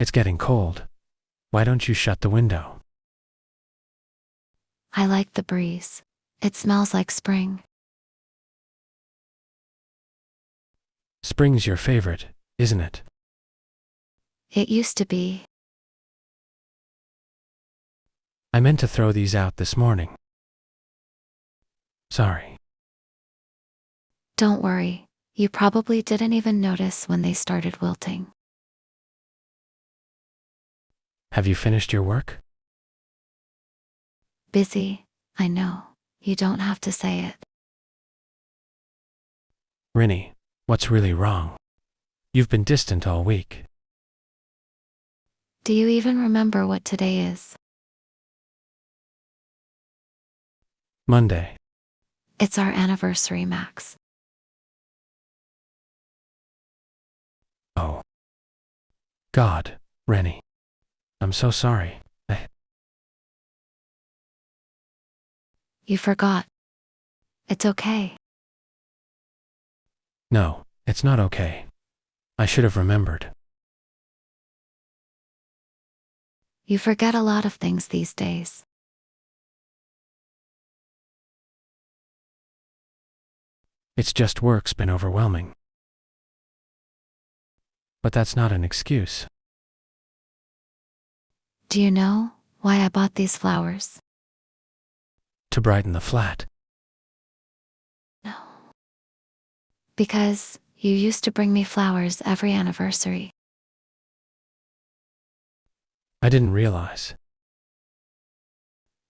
It's getting cold. Why don't you shut the window? I like the breeze. It smells like spring. Spring's your favorite, isn't it? It used to be. I meant to throw these out this morning. Sorry. Don't worry, you probably didn't even notice when they started wilting. Have you finished your work? Busy, I know. You don't have to say it. Rinny, what's really wrong? You've been distant all week. Do you even remember what today is? Monday. It's our anniversary, Max. Oh. God, Rennie. I'm so sorry. You forgot. It's okay. No, it's not okay. I should have remembered. You forget a lot of things these days. It's just work's been overwhelming. But that's not an excuse. Do you know why I bought these flowers? To brighten the flat. No. Because you used to bring me flowers every anniversary. I didn't realize.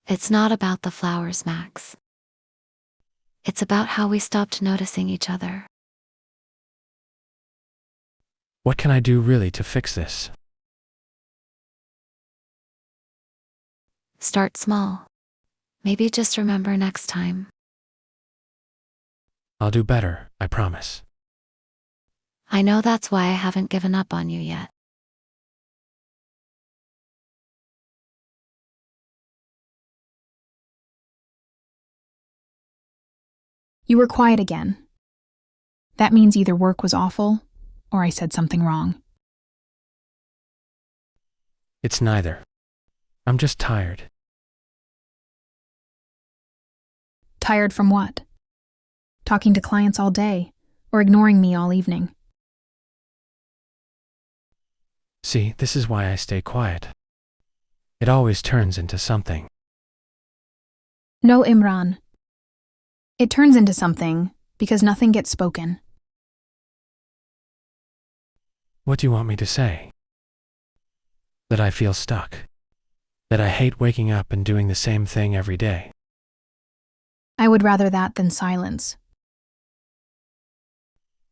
It's not about the flowers, Max. It's about how we stopped noticing each other. What can I do really to fix this? Start small. Maybe just remember next time. I'll do better, I promise. I know that's why I haven't given up on you yet. You were quiet again. That means either work was awful, or I said something wrong. It's neither. I'm just tired. Tired from what? Talking to clients all day, or ignoring me all evening? See, this is why I stay quiet. It always turns into something. No, Imran. It turns into something because nothing gets spoken. What do you want me to say? That I feel stuck. That I hate waking up and doing the same thing every day. I would rather that than silence.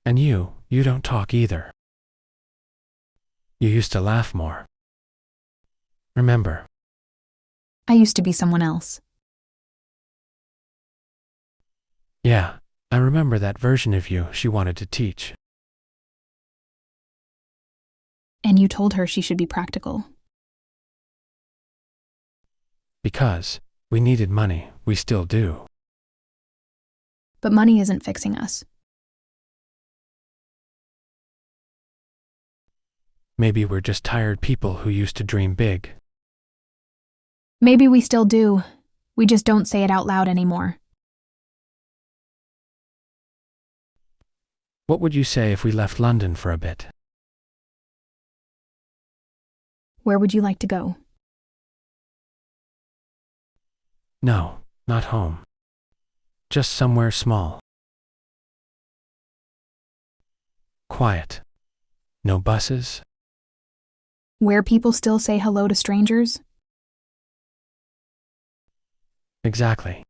And you don't talk either. You used to laugh more. Remember? I used to be someone else. Yeah, I remember that version of you she wanted to teach. And you told her she should be practical. Because we needed money, we still do. But money isn't fixing us. Maybe we're just tired people who used to dream big. Maybe we still do. We just don't say it out loud anymore. What would you say if we left London for a bit? Where would you like to go? No, not home. Just somewhere small. Quiet. No buses. Where people still say hello to strangers? Exactly.